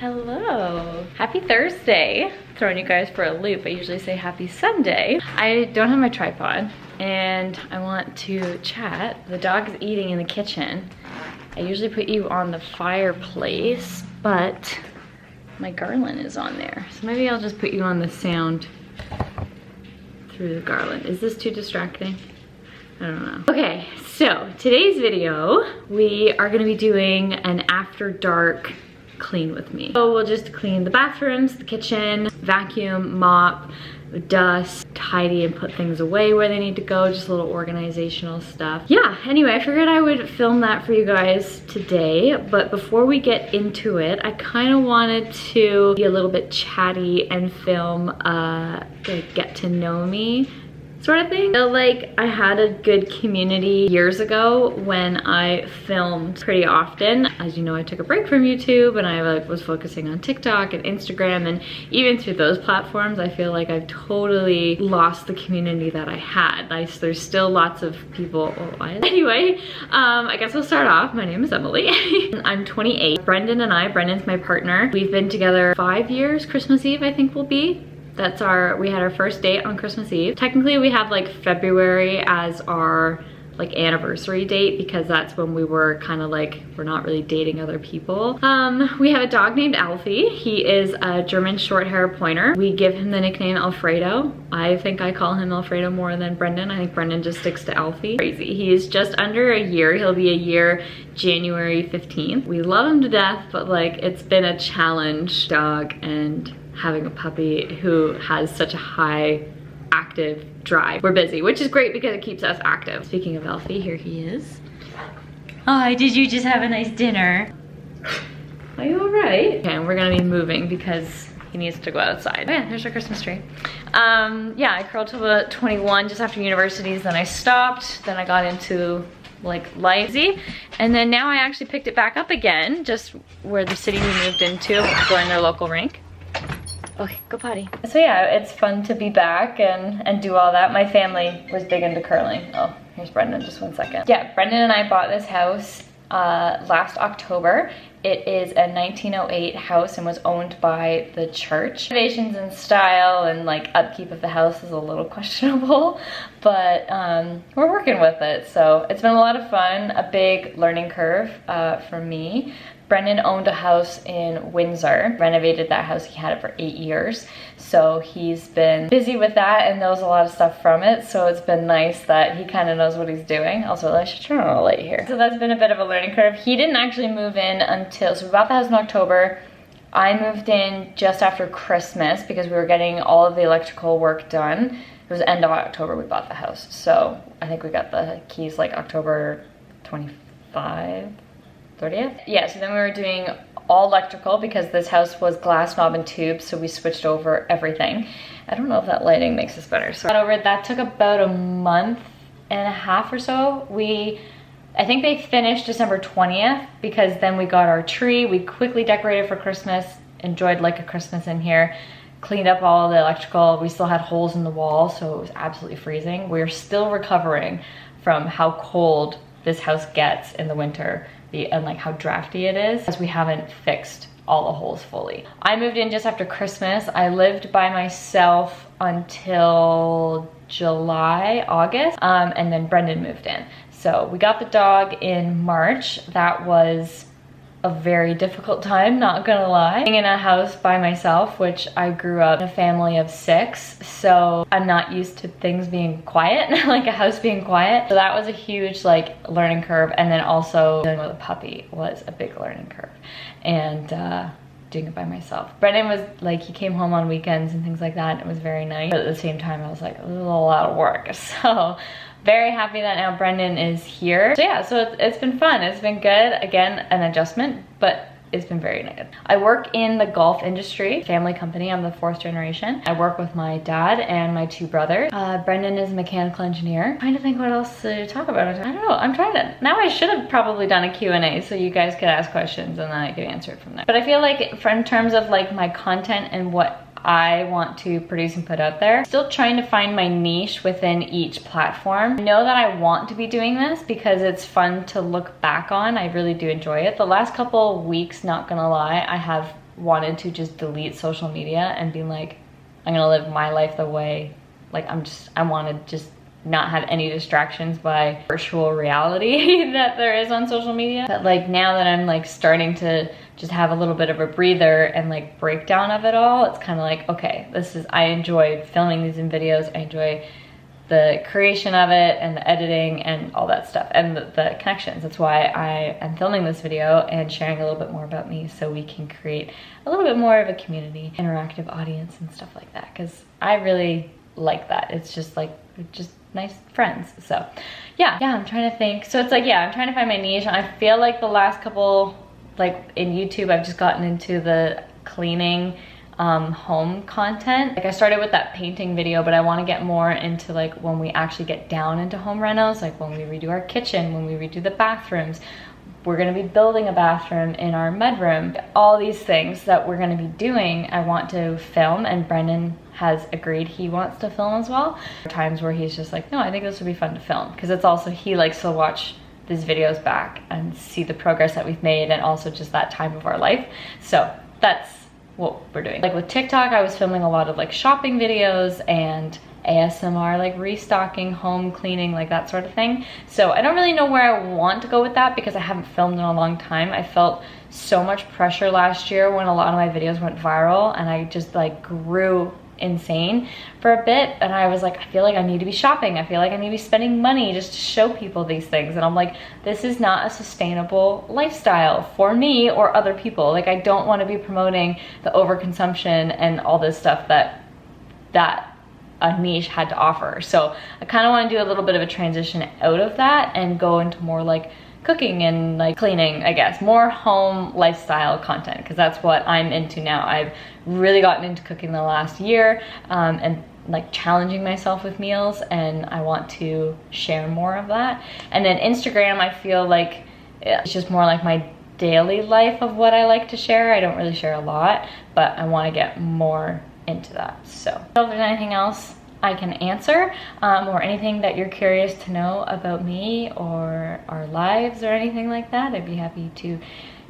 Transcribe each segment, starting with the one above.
Hello, happy Thursday. Throwing you guys for a loop. I usually say happy Sunday. I don't have my tripod and I want to chat. The dog is eating in the kitchen. I usually put you on the fireplace, but my garland is on there. So maybe I'll just put you on the sound through the garland. Is this too distracting? I don't know. Okay, so today's video, we are gonna be doing an after dark clean with me. So we'll just clean the bathrooms, the kitchen, vacuum, mop, dust, tidy and put things away where they need to go, just a little organizational stuff. Yeah, anyway, I figured I would film that for you guys today, but before we get into it, I kind of wanted to be a little bit chatty and film a get to know me sort of thing. I feel like I had a good community years ago when I filmed pretty often. As you know, I took a break from YouTube and I was focusing on TikTok and Instagram, and even through those platforms, I feel like I've totally lost the community that I had. There's still lots of people. Anyway, I guess we'll start off. My name is Emily. I'm 28. Brendan's my partner. We've been together 5 years. Christmas Eve, I think will be. We had our first date on Christmas Eve. Technically we have like February as our like anniversary date because that's when we were kind of like, we're not really dating other people. We have a dog named Alfie. He is a German short hair pointer. We give him the nickname Alfredo. I think I call him Alfredo more than Brendan. I think Brendan just sticks to Alfie. Crazy. He is just under a year. He'll be a year January 15th. We love him to death, but like it's been a challenge dog and having a puppy who has such a high active drive. We're busy, which is great because it keeps us active. Speaking of Alfie, here he is. Hi, did you just have a nice dinner? Are you all right? Okay, and we're gonna be moving because he needs to go outside. Oh yeah, there's our Christmas tree. Yeah, I curled till about 21 just after universities, then I stopped, then I got into like lazy, and then now I actually picked it back up again, just where the city we moved into, going their local rink. Okay, go potty. So yeah, it's fun to be back and do all that. My family was big into curling. Oh, here's Brendan, just 1 second. Yeah, Brendan and I bought this house last October. It is a 1908 house and was owned by the church. Renovations and style and like upkeep of the house is a little questionable, but we're working with it. So it's been a lot of fun, a big learning curve for me. Brendan owned a house in Windsor, renovated that house. He had it for 8 years. So he's been busy with that and knows a lot of stuff from it. So it's been nice that he kind of knows what he's doing. Also, I should turn on a light here. So that's been a bit of a learning curve. He didn't actually move in until, so we bought the house in October. I moved in just after Christmas because we were getting all of the electrical work done. It was end of October we bought the house. So I think we got the keys like October 25. 30th? Yeah, so then we were doing all electrical because this house was glass, knob, and tube, so we switched over everything. I don't know if that lighting makes this better. So that took about a month and a half or so. I think they finished December 20th because then we got our tree. We quickly decorated for Christmas, enjoyed like a Christmas in here, cleaned up all the electrical. We still had holes in the wall, so it was absolutely freezing. We're still recovering from how cold this house gets in the winter and like how drafty it is, as we haven't fixed all the holes fully. I moved in just after Christmas. I lived by myself until July, August, and then Brendan moved in. So we got the dog in March. That was a very difficult time, not gonna lie. Being in a house by myself, which I grew up in a family of 6, so I'm not used to things being quiet, like a house being quiet. So that was a huge like learning curve, and then also dealing with a puppy was a big learning curve. And doing it by myself. Brendan was like, he came home on weekends and things like that, and it was very nice. But at the same time, I was like, this is a lot of work. So very happy that now Brendan is here. So yeah, so it's been fun. It's been good. Again, an adjustment, but it's been very good. I work in the golf industry, family company. I'm the 4th generation. I work with my dad and my 2 brothers. Brendan is a mechanical engineer. I'm trying to think what else to talk about. I don't know. I'm trying to. Now I should have probably done a Q&A so you guys could ask questions and then I could answer it from there. But I feel like in terms of like my content and what I want to produce and put out there. Still trying to find my niche within each platform. I know that I want to be doing this because it's fun to look back on. I really do enjoy it. The last couple weeks, not gonna lie, I have wanted to just delete social media and be like, I'm gonna live my life the way, like I wanna just not have any distractions by virtual reality that there is on social media. But like now that I'm like starting to just have a little bit of a breather and like breakdown of it all, it's kind of like, okay, I enjoy filming these in videos. I enjoy the creation of it and the editing and all that stuff and the connections. That's why I am filming this video and sharing a little bit more about me so we can create a little bit more of a community, interactive audience and stuff like that, because I really like that. It's just like, just nice friends. So yeah, I'm trying to think. So it's like, yeah, I'm trying to find my niche. I feel like the last couple, like in YouTube, I've just gotten into the cleaning home content. Like I started with that painting video, but I want to get more into like when we actually get down into home renos, like when we redo our kitchen, when we redo the bathrooms. We're going to be building a bathroom in our mudroom. All these things that we're going to be doing, I want to film, and Brendan has agreed he wants to film as well. There are times where he's just like, no, I think this would be fun to film, because it's also, he likes to watch these videos back and see the progress that we've made, and also just that time of our life. So that's what we're doing. Like with TikTok, I was filming a lot of like shopping videos and ASMR, like restocking, home cleaning, like that sort of thing. So I don't really know where I want to go with that because I haven't filmed in a long time. I felt so much pressure last year when a lot of my videos went viral, and I just like grew insane for a bit, and I was like, I feel like I need to be shopping. I feel like I need to be spending money just to show people these things. And I'm like, this is not a sustainable lifestyle for me or other people. Like I don't want to be promoting the overconsumption and all this stuff that a niche had to offer. So I kind of want to do a little bit of a transition out of that and go into more like cooking and like cleaning, I guess, more home lifestyle content, because that's what I'm into now. I've really gotten into cooking the last year and like challenging myself with meals, and I want to share more of that. And then Instagram, I feel like it's just more like my daily life of what I like to share. I don't really share a lot, but I want to get more into that. So if there's anything else I can answer or anything that you're curious to know about me or our lives or anything like that, I'd be happy to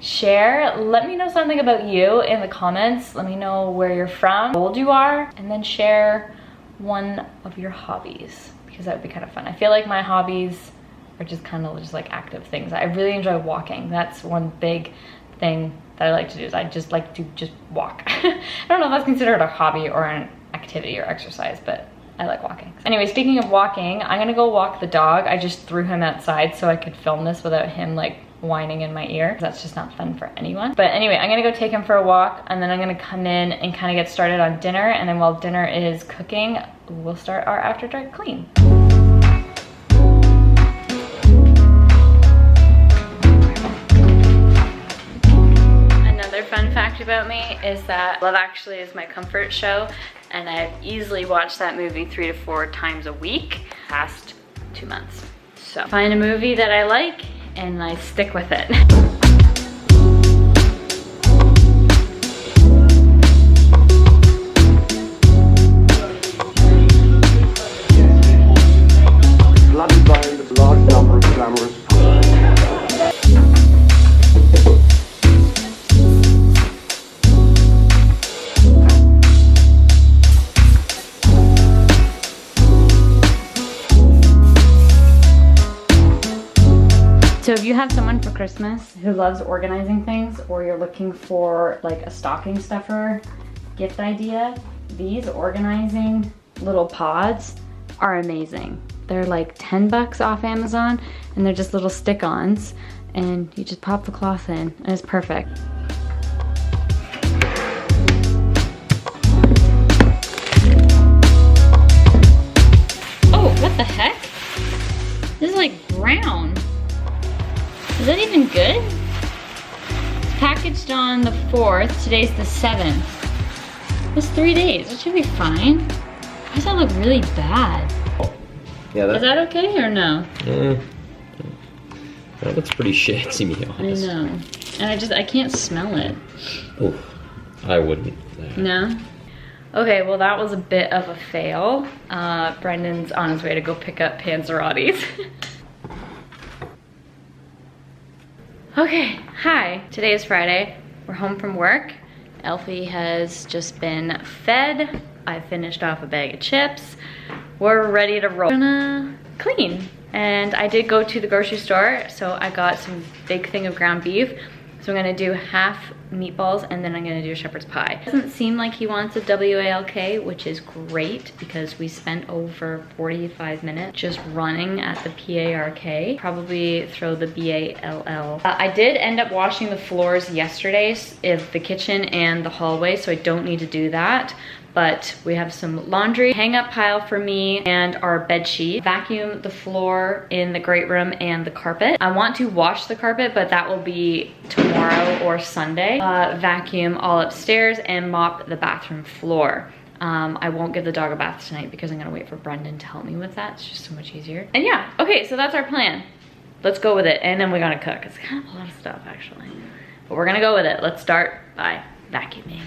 share. Let me know something about you in the comments. Let me know where you're from, how old you are, and then share one of your hobbies, because that would be kind of fun. I feel like my hobbies are just kind of just like active things. I really enjoy walking. That's one big thing that I like to do, is I just like to just walk. I don't know if that's considered a hobby or an activity or exercise, but I like walking. Anyway, speaking of walking, I'm gonna go walk the dog. I just threw him outside so I could film this without him like whining in my ear. That's just not fun for anyone. But anyway, I'm gonna go take him for a walk, and then I'm gonna come in and kind of get started on dinner. And then while dinner is cooking, we'll start our after dark clean. Another fun fact about me is that Love Actually is my comfort show, and I've easily watched that movie 3 to 4 times a week past 2 months. So find a movie that I like and I stick with it. Flooded by a large number of glamorous So if you have someone for Christmas who loves organizing things, or you're looking for like a stocking stuffer gift idea, these organizing little pods are amazing. They're like 10 bucks off Amazon, and they're just little stick-ons, and you just pop the cloth in and it's perfect. Oh, what the heck? This is like brown. Is that even good? It's packaged on the 4th. Today's the 7th. It's 3 days. It should be fine. Why does that look really bad? Yeah, Is that okay or no? That looks pretty shit, to be honest. I know. And I can't smell it. Oh, I wouldn't. No? Okay, well that was a bit of a fail. Brendan's on his way to go pick up Panzerottis. Okay, hi. Today is Friday. We're home from work, Elfie has just been fed. I finished off a bag of chips. We're ready to roll. We're gonna clean. And I did go to the grocery store, so I got some big thing of ground beef. So I'm gonna do half meatballs and then I'm gonna do a shepherd's pie. Doesn't seem like he wants a WALK, which is great because we spent over 45 minutes just running at the PARK. Probably throw the BALL. I did end up washing the floors yesterday in the kitchen and the hallway, so I don't need to do that. But we have some laundry, hang up pile for me and our bed sheet. Vacuum the floor in the great room and the carpet. I want to wash the carpet, but that will be tomorrow or Sunday. Vacuum all upstairs and mop the bathroom floor. I won't give the dog a bath tonight because I'm gonna wait for Brendan to help me with that. It's just so much easier. And yeah, okay, so that's our plan. Let's go with it. And then we're gonna cook. It's kind of a lot of stuff actually, but we're gonna go with it. Let's start by vacuuming.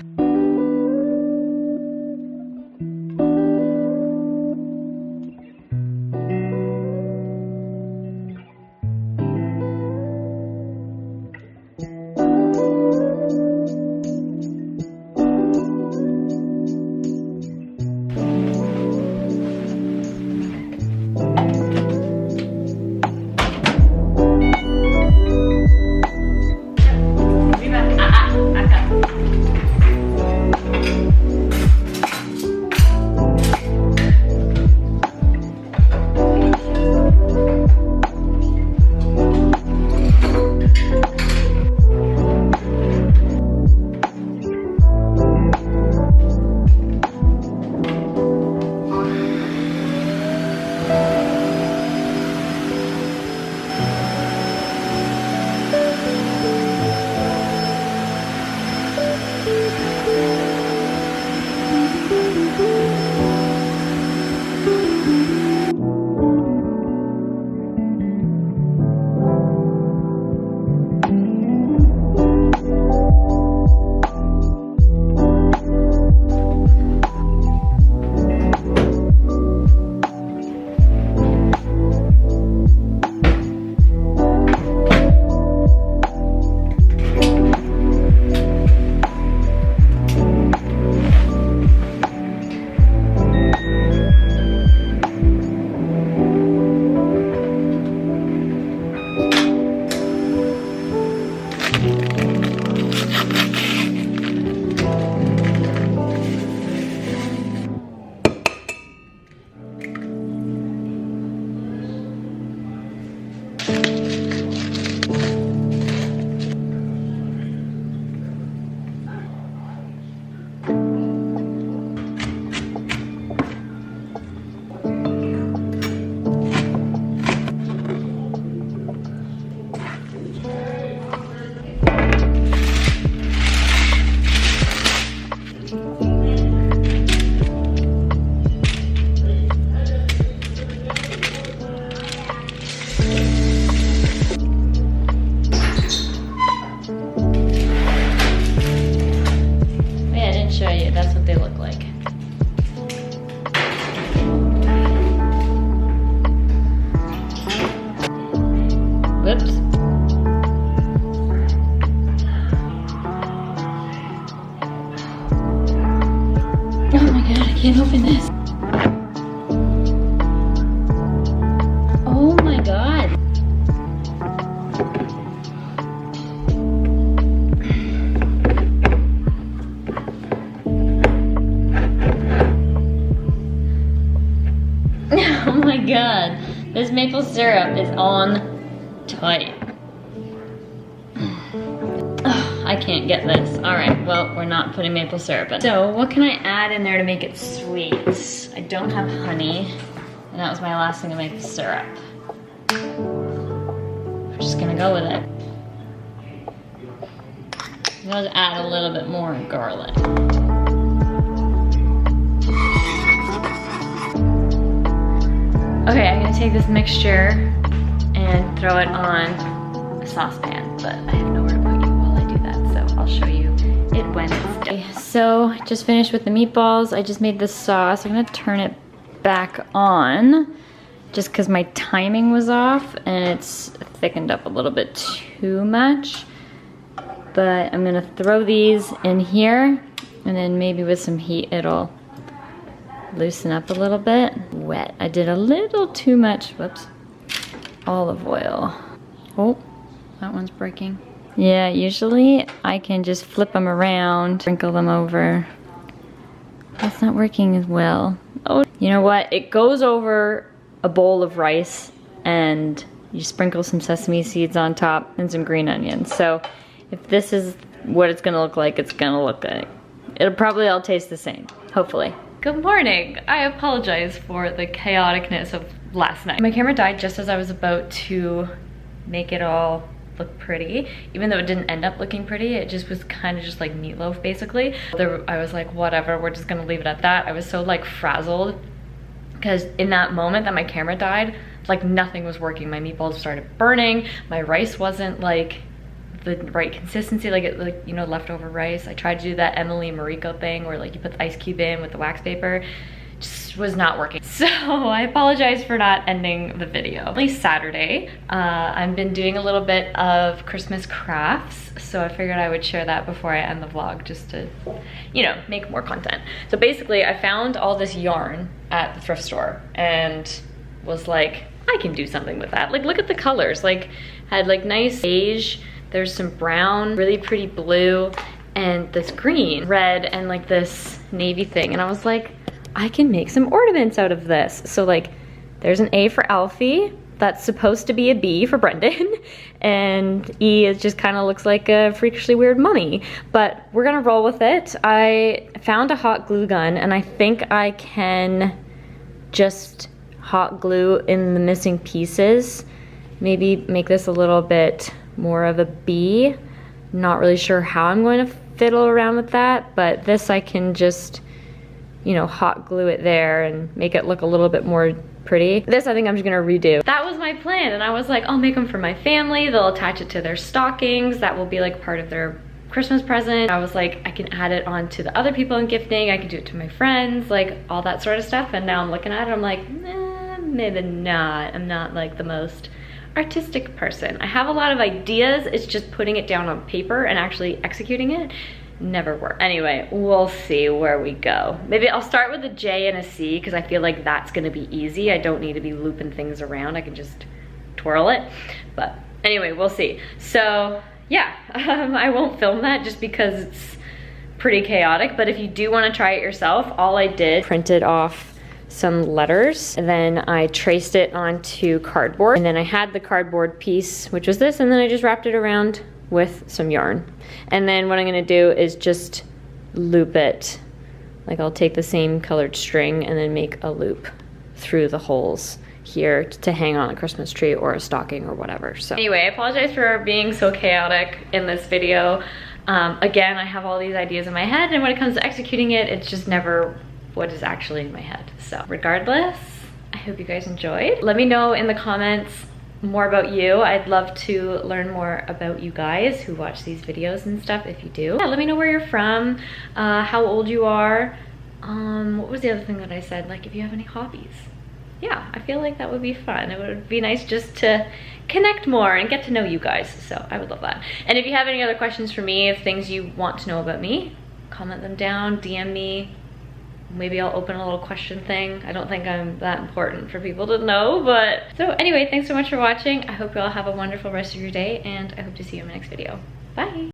Can't open this. Oh my god. Oh my god. This maple syrup is on tight. I can't get this. All right, well, we're not putting maple syrup in. So what can I add in there to make it sweet? I don't have honey, and that was my last thing of maple syrup. We're just gonna go with it. I'm gonna add a little bit more garlic. Okay, I'm gonna take this mixture and throw it on a saucepan, but I have nowhere to put you while I do that, so I'll show you it when it's done. So, just finished with the meatballs. I just made this sauce. I'm gonna turn it back on just because my timing was off and it's thickened up a little bit too much. but I'm gonna throw these in here, and then maybe with some heat it'll loosen up a little bit. Wet. I did a little too much, whoops, olive oil. Oh, that one's breaking. Yeah, usually I can just flip them around, sprinkle them over. That's not working as well. Oh, you know what? It goes over a bowl of rice and you sprinkle some sesame seeds on top and some green onions. So if this is what it's gonna look like, it's gonna look like. It'll probably all taste the same, hopefully. Good morning. I apologize for the chaoticness of last night. My camera died just as I was about to make it all look pretty. Even though it didn't end up looking pretty, it just was kind of just like meatloaf basically. I was like, whatever, we're just gonna leave it at that. I was so like frazzled because in that moment that my camera died, like nothing was working. My meatballs started burning, my rice wasn't like the right consistency, like you know, leftover rice. I tried to do that Emily Mariko thing where like you put the ice cube in with the wax paper. Just was not working. So I apologize for not ending the video. At least Saturday, I've been doing a little bit of Christmas crafts, so I figured I would share that before I end the vlog just to, you know, make more content. So basically I found all this yarn at the thrift store and was like, I can do something with that. Like look at the colors, like had like nice beige, there's some brown, really pretty blue, and this green, red, and like this navy thing. And I was like, I can make some ornaments out of this. So like, there's an A for Alfie. That's supposed to be a B for Brendan. And E is just kind of looks like a freakishly weird mummy. But we're gonna roll with it. I found a hot glue gun and I think I can just hot glue in the missing pieces. Maybe make this a little bit more of a B. Not really sure how I'm going to fiddle around with that, but this I can just, you know, hot glue it there and make it look a little bit more pretty. This I think I'm just gonna redo. That was my plan, and I was like, I'll make them for my family. They'll attach it to their stockings. That will be like part of their Christmas present. I was like, I can add it on to the other people in gifting. I can do it to my friends, like all that sort of stuff. And now I'm looking at it, I'm like, maybe not. I'm not like the most artistic person. I have a lot of ideas. It's just putting it down on paper and actually executing it never worked. Anyway, we'll see where we go. Maybe I'll start with a J and a C because I feel like that's gonna be easy. I don't need to be looping things around. I can just twirl it. But anyway, we'll see. So yeah, I won't film that just because it's pretty chaotic. But if you do want to try it yourself, all I did, printed off some letters, and then I traced it onto cardboard, and then I had the cardboard piece, which was this, and then I just wrapped it around with some yarn. And then what I'm gonna do is just loop it. Like I'll take the same colored string and then make a loop through the holes here to hang on a Christmas tree or a stocking or whatever. So anyway, I apologize for being so chaotic in this video. Again, I have all these ideas in my head, and when it comes to executing it, it's just never what is actually in my head. So regardless, I hope you guys enjoyed. Let me know in the comments more about you. I'd love to learn more about you guys who watch these videos and stuff if you do. Yeah, let me know where you're from, how old you are. What was the other thing that I said? Like if you have any hobbies. Yeah, I feel like that would be fun. It would be nice just to connect more and get to know you guys. So I would love that. And if you have any other questions for me, if things you want to know about me, comment them down, DM me. Maybe I'll open a little question thing. I don't think I'm that important for people to know, but... So anyway, thanks so much for watching. I hope you all have a wonderful rest of your day, and I hope to see you in my next video. Bye!